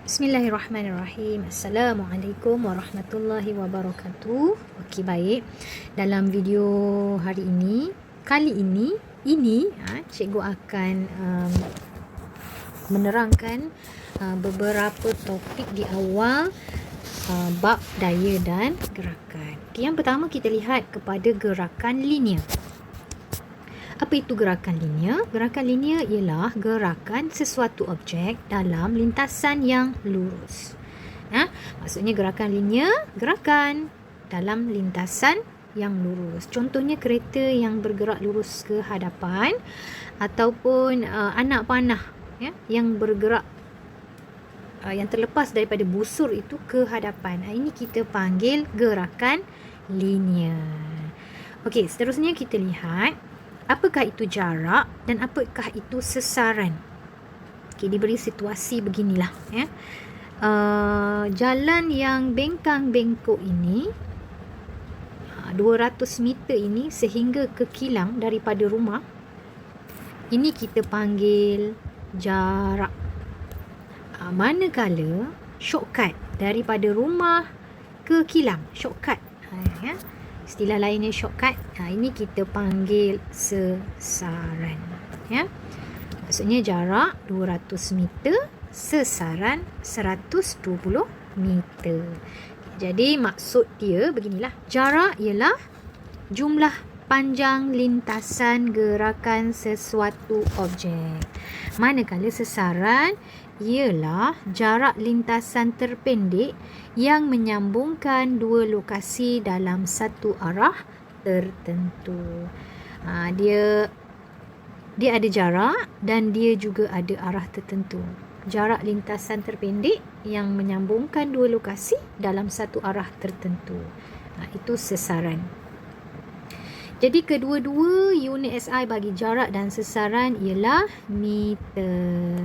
Bismillahirrahmanirrahim. Assalamualaikum warahmatullahi wabarakatuh. Okey, baik. Dalam video hari ini, cikgu akan menerangkan beberapa topik di awal bab daya dan gerakan. Okay, yang pertama kita lihat kepada gerakan linear. Apa itu gerakan linear? Gerakan linear ialah gerakan sesuatu objek dalam lintasan yang lurus. Maksudnya gerakan linear, gerakan dalam lintasan yang lurus. Contohnya kereta yang bergerak lurus ke hadapan ataupun anak panah yang bergerak yang terlepas daripada busur itu ke hadapan. Ini kita panggil gerakan linear. Okey, seterusnya kita lihat apakah itu jarak dan apakah itu sesaran. Okay, diberi situasi beginilah. Jalan yang bengkang-bengkok ini, 200 meter ini sehingga ke kilang daripada rumah, ini kita panggil jarak. Manakala shortcut daripada rumah ke kilang, shortcut. Istilah lainnya shortcut. Ini kita panggil sesaran. Maksudnya jarak 200 meter, sesaran 120 meter. Jadi maksud dia beginilah. Jarak ialah jumlah panjang lintasan gerakan sesuatu objek. Manakala sesaran ialah jarak lintasan terpendek yang menyambungkan dua lokasi dalam satu arah tertentu. Dia ada jarak dan dia juga ada arah tertentu. Jarak lintasan terpendek yang menyambungkan dua lokasi dalam satu arah tertentu. Itu sesaran. Jadi kedua-dua unit SI bagi jarak dan sesaran ialah meter.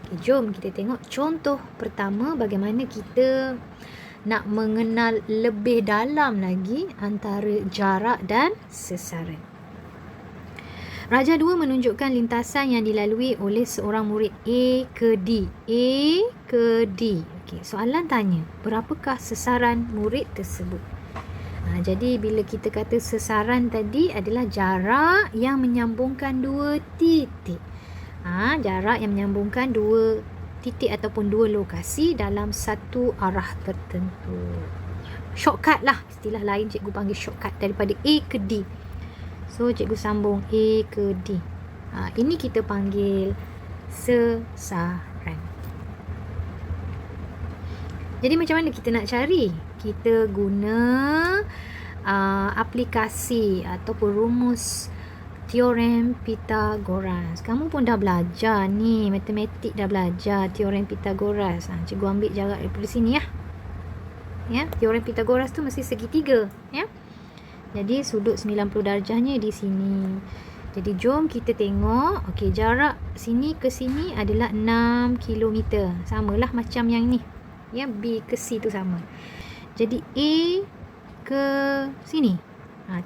Okay, jom kita tengok contoh pertama bagaimana kita nak mengenal lebih dalam lagi antara jarak dan sesaran. Raja 2 menunjukkan lintasan yang dilalui oleh seorang murid A ke D. Okay, soalan tanya, berapakah sesaran murid tersebut? Jadi bila kita kata sesaran tadi adalah jarak yang menyambungkan dua titik. Jarak yang menyambungkan dua titik ataupun dua lokasi dalam satu arah tertentu. Shortcut lah, istilah lain cikgu panggil shortcut daripada A ke D. So cikgu sambung A ke D. Ini kita panggil sesaran. Jadi macam mana kita nak cari? Kita guna aplikasi ataupun rumus teorem Pythagoras. Kamu pun dah belajar ni, matematik dah belajar teorem Pythagoras. Cikgu ambil jarak daripada sini ya. Teorem Pythagoras tu mesti segitiga ya. Jadi sudut 90 darjahnya di sini. Jadi jom kita tengok. Okey, jarak sini ke sini adalah 6 km. Samalah macam yang ni. Ya, B ke C tu sama. Jadi A ke sini.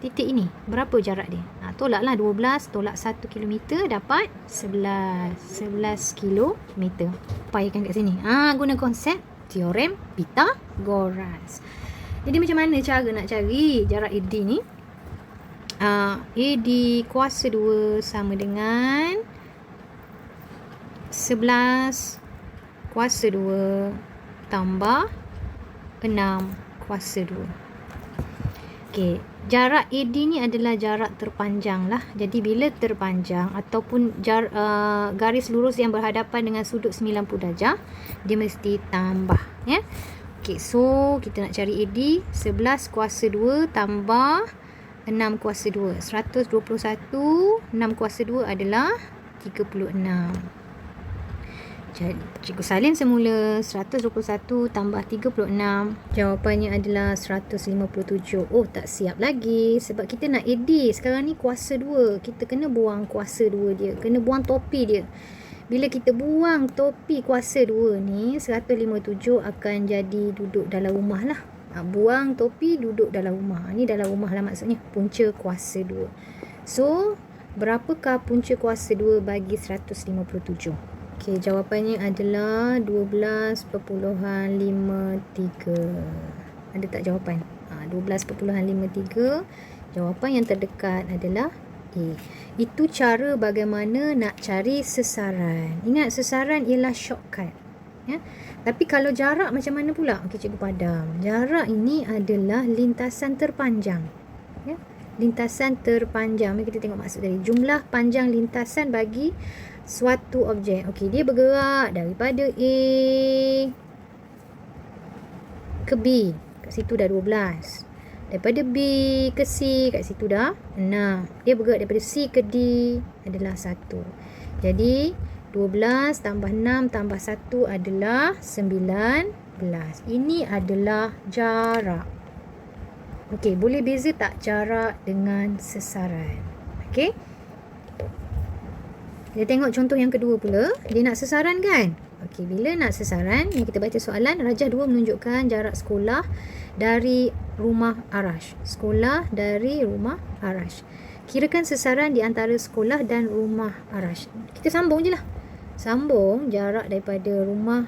Titik ini berapa jarak dia? Tolaklah 12, tolak 1 km dapat 11 km. Payakan kat sini. Guna konsep teorem Pythagoras. Jadi macam mana cara nak cari jarak AD ni? AD kuasa 2 sama dengan 11 kuasa 2 tambah 6 kuasa 2. Okey, jarak AD ni adalah jarak terpanjang lah. Jadi bila terpanjang ataupun garis lurus yang berhadapan dengan sudut 90 darjah, dia mesti tambah ya. Okey, so kita nak cari AD 11 kuasa 2 tambah 6 kuasa 2. 121 6 kuasa 2 adalah 36. Jadi cikgu salin semula. 121 tambah 36, jawapannya adalah 157. Tak siap lagi sebab kita nak AD. Sekarang ni kuasa 2, kita kena buang kuasa 2 dia, kena buang topi dia. Bila kita buang topi kuasa 2 ni, 157 akan jadi duduk dalam rumah lah. Buang topi, duduk dalam rumah. Ni dalam rumah lah maksudnya, punca kuasa 2. So berapakah punca kuasa 2 bagi 157? Okey, jawapannya adalah 12.53. Ada tak jawapan? 12.53. Jawapan yang terdekat adalah A. Itu cara bagaimana nak cari sesaran. Ingat, sesaran ialah shortcut. Ya. Tapi kalau jarak macam mana pula? Okey, cikgu padam. Jarak ini adalah lintasan terpanjang. Ya. Lintasan terpanjang. Mari kita tengok maksud tadi. Jumlah panjang lintasan bagi suatu objek. Okey, dia bergerak daripada A ke B. Kat situ dah 12. Daripada B ke C, kat situ dah 6. Dia bergerak daripada C ke D adalah 1. Jadi 12 tambah 6 tambah 1 adalah 19. Ini adalah jarak. Okey, boleh beza tak jarak dengan sesaran? Okey. Kita tengok contoh yang kedua pula. Dia nak sesaran kan? Okey, bila nak sesaran, ni kita baca soalan. Rajah 2 menunjukkan jarak sekolah dari rumah Arash. Sekolah dari rumah Arash. Kirakan sesaran di antara sekolah dan rumah Arash. Kita sambung je lah. Sambung jarak daripada rumah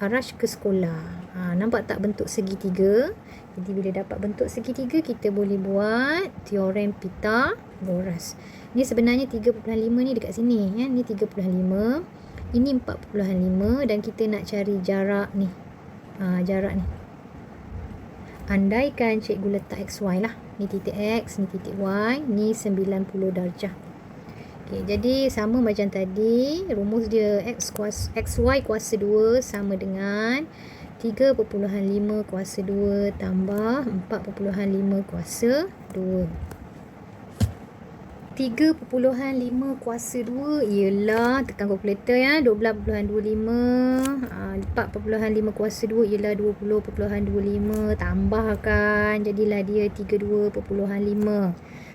Arash ke sekolah. Nampak tak bentuk segitiga? Jadi bila dapat bentuk segitiga, kita boleh buat teorem Pythagoras. Ni sebenarnya 3.5 ni dekat sini. Ya. Ni 3.5. Ini 4.5 dan kita nak cari jarak ni. Jarak ni. Andaikan cikgu letak XY lah. Ni titik X, ni titik Y, ni 90 darjah. Okay, jadi sama macam tadi. Rumus dia XY kuasa 2 sama dengan 3.5 kuasa 2 tambah 4.5 kuasa 2. 3.5 kuasa 2 ialah, tekan kalkulator ya, 12.25. 4.5 kuasa 2 ialah 20.25. Tambahkan, jadilah dia 32.5.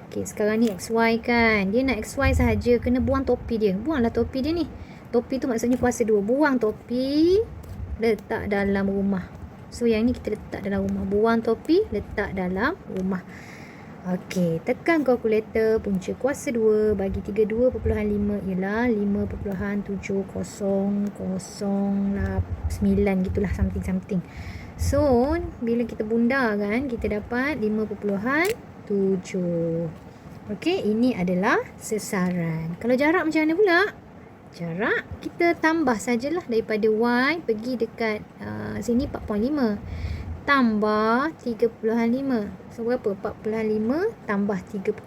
Okey, sekarang ni XY kan. Dia nak XY sahaja, kena buang topi dia. Buanglah topi dia ni. Topi tu maksudnya kuasa 2. Buang topi, letak dalam rumah. So yang ni kita letak dalam rumah. Buang topi, letak dalam rumah. Okey, tekan kalkulator. Punca kuasa 2 bagi 32.5 ialah 5.7009 gitulah, something. So bila kita bunda kan, kita dapat 5.7. Okey, ini adalah sesaran. Kalau jarak macam mana pula? Jarak kita tambah sajalah daripada Y pergi dekat sini 4.5 tambah 3.5. So berapa? 4.5 tambah 3.5,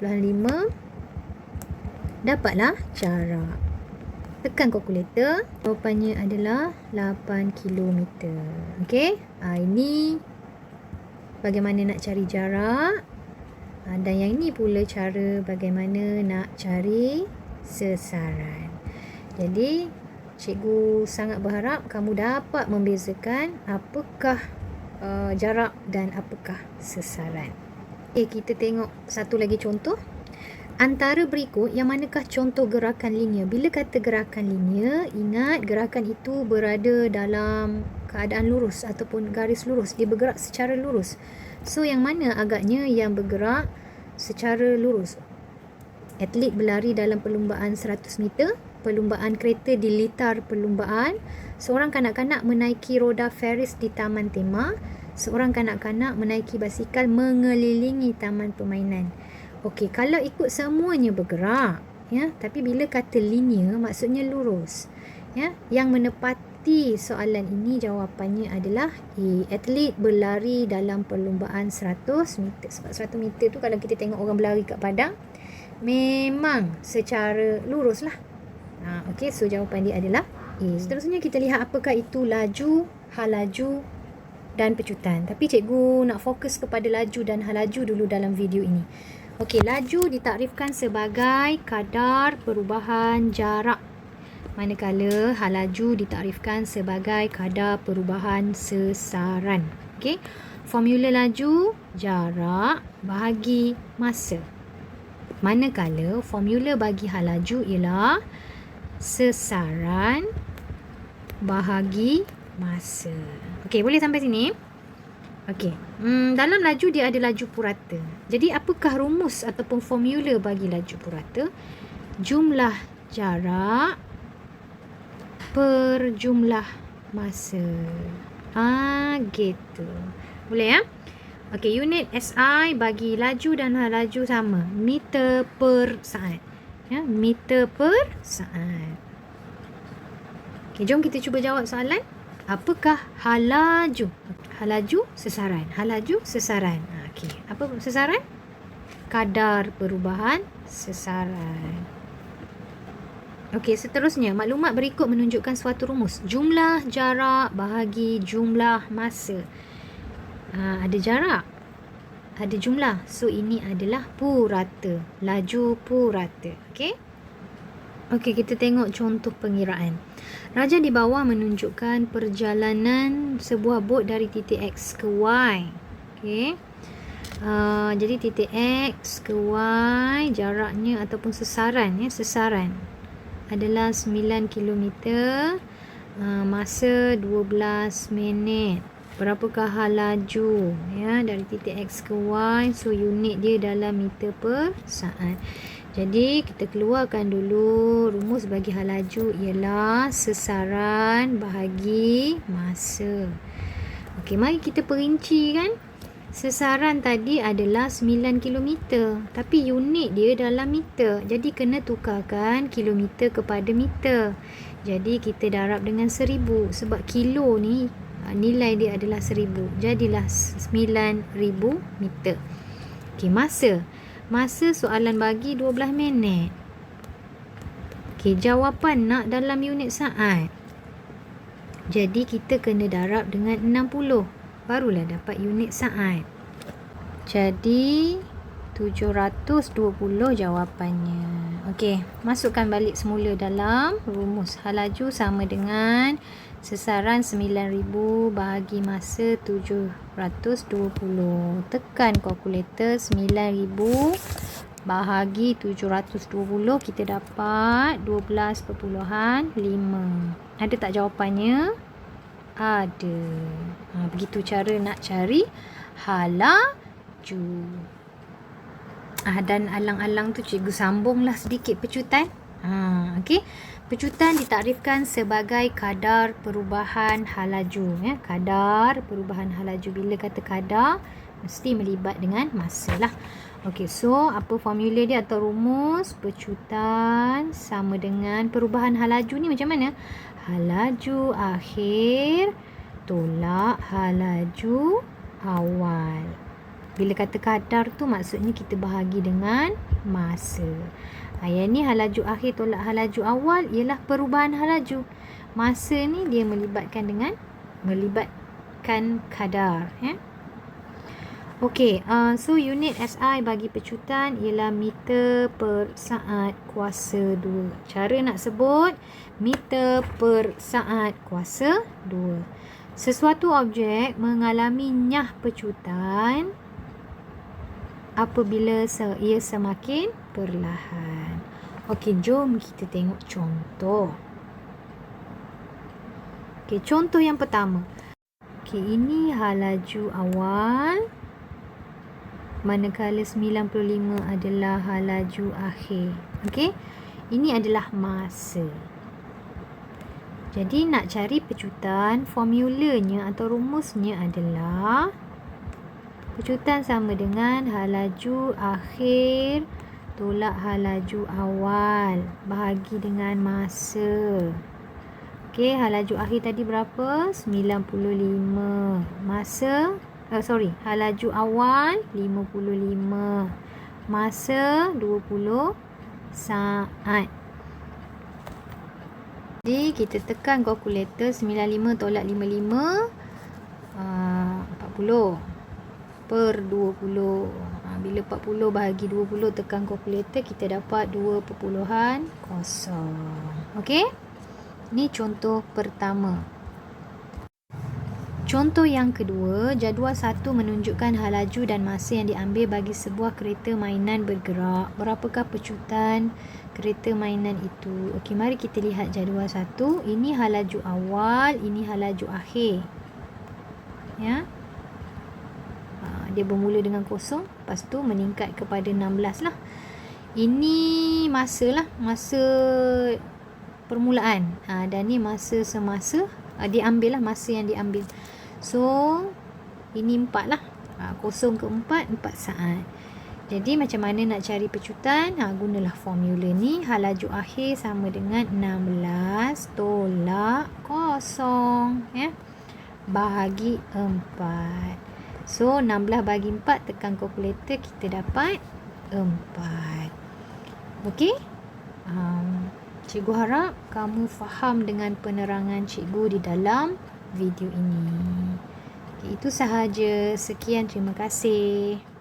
dapatlah jarak. Tekan kalkulator. Jawapannya adalah 8 km. Okey, ini bagaimana nak cari jarak. Dan yang ini pula cara bagaimana nak cari sesaran. Jadi cikgu sangat berharap kamu dapat membezakan apakah jarak dan apakah sesaran. Okey, kita tengok satu lagi contoh. Antara berikut, yang manakah contoh gerakan linear? Bila kata gerakan linear, ingat gerakan itu berada dalam keadaan lurus ataupun garis lurus. Dia bergerak secara lurus. So yang mana agaknya yang bergerak secara lurus? Atlet berlari dalam perlumbaan 100 meter, perlumbaan kereta di litar perlumbaan, seorang kanak-kanak menaiki roda Ferris di taman tema, seorang kanak-kanak menaiki basikal mengelilingi taman permainan. Okey, kalau ikut semuanya bergerak, ya, tapi bila kata linear maksudnya lurus. Ya, yang menepati soalan ini jawapannya adalah A. Atlet berlari dalam perlumbaan 100 meter. Sebab 100 meter tu kalau kita tengok orang berlari kat padang, memang secara lurus lah. Okey, so jawapan dia adalah A. Seterusnya kita lihat apakah itu laju, hal laju dan pecutan. Tapi cikgu nak fokus kepada laju dan hal laju dulu dalam video ini. Okey, laju ditakrifkan sebagai kadar perubahan jarak, manakala hal laju ditakrifkan sebagai kadar perubahan sesaran. Okey, formula laju jarak bahagi masa, manakala formula bagi hal laju ialah sesaran bahagi masa. Okey, boleh sampai sini? Okey, dalam laju dia ada laju purata. Jadi apakah rumus ataupun formula bagi laju purata? Jumlah jarak per jumlah masa. Gitu. Boleh ya? Okey, unit SI bagi laju dan laju sama. Meter per saat. Ya, meter per saat. Okey, jom kita cuba jawab soalan. Apakah halaju? Halaju sesaran. Halaju sesaran. Okey, apa sesaran? Kadar perubahan sesaran. Okey, seterusnya maklumat berikut menunjukkan suatu rumus. Jumlah jarak bahagi jumlah masa. Ada jarak, ada jumlah. So ini adalah purata. Laju purata. Okey. Okey, kita tengok contoh pengiraan. Raja di bawah menunjukkan perjalanan sebuah bot dari titik X ke Y. Okey. Jadi titik X ke Y jaraknya ataupun sesaran ya, sesaran adalah 9 kilometer, masa 12 minit. Berapakah hal laju ya dari titik X ke Y? So unit dia dalam meter per saat. Jadi kita keluarkan dulu rumus bagi hal laju ialah sesaran bahagi masa. Okey, mari kita perinci kan. Sesaran tadi adalah 9 kilometer, tapi unit dia dalam meter. Jadi kena tukarkan kilometer kepada meter. Jadi kita darab dengan 1000 sebab kilo ni nilai dia adalah 1000. Jadilah 9000 meter. Okey, masa. Masa soalan bagi 12 minit. Okey, jawapan nak dalam unit saat. Jadi kita kena darab dengan 60. Barulah dapat unit saat. Jadi 720 jawapannya. Okey, masukkan balik semula dalam rumus. Hal laju sama dengan sesaran 9000 bahagi masa 720. Tekan kalkulator. 9000 bahagi 720, kita dapat 12.5. Ada tak jawapannya? Ada. Begitu cara nak cari halaju. Dan alang-alang tu cikgu sambunglah sedikit pecutan. Okey. Pecutan ditakdirkan sebagai kadar perubahan halaju ya. Kadar perubahan halaju. Bila kata kadar mesti melibat dengan masa lah. Okey, so apa formula dia atau rumus? Pecutan sama dengan perubahan halaju ni macam mana? Halaju akhir tolak halaju awal. Bila kata kadar tu maksudnya kita bahagi dengan masa. Yang ni halaju akhir tolak halaju awal ialah perubahan halaju. Masa ni dia melibatkan kadar ya. Okey, so unit SI bagi pecutan ialah meter per saat kuasa 2. Cara nak sebut meter per saat kuasa 2. Sesuatu objek mengalami nyah pecutan apabila ia semakin perlahan. Okey, jom kita tengok contoh. Okey, contoh yang pertama. Okey, ini halaju awal. Manakala 95 adalah halaju akhir. Okey. Ini adalah masa. Jadi nak cari pecutan, formulanya atau rumusnya adalah pecutan sama dengan halaju akhir tolak halaju awal bahagi dengan masa. Okey, halaju akhir tadi berapa? 95. Masa halaju awal 55. Masa 20 saat. Jadi kita tekan kalkulator. 95 tolak 55 40 per 20. Bila 40 bahagi 20 tekan kalkulator, kita dapat 2.0. Okey. Ni contoh pertama. Contoh yang kedua, jadual 1 menunjukkan halaju dan masa yang diambil bagi sebuah kereta mainan bergerak. Berapakah pecutan kereta mainan itu? Okey, mari kita lihat jadual 1. Ini halaju awal, ini halaju akhir. Ya. Dia bermula dengan kosong, lepas tu meningkat kepada 16 lah. Ini masa lah, masa permulaan. Dan ni masa semasa diambil lah, masa yang diambil. So ini 4 lah. 0 ke 4 saat. Jadi macam mana nak cari pecutan? Gunalah formula ni. Hal laju akhir sama dengan 16 tolak 0 ya, bahagi 4. So 16 bagi 4, tekan kalkulator, kita dapat 4. Okey? Cikgu harap kamu faham dengan penerangan cikgu di dalam video ini. Okay, itu sahaja. Sekian, terima kasih.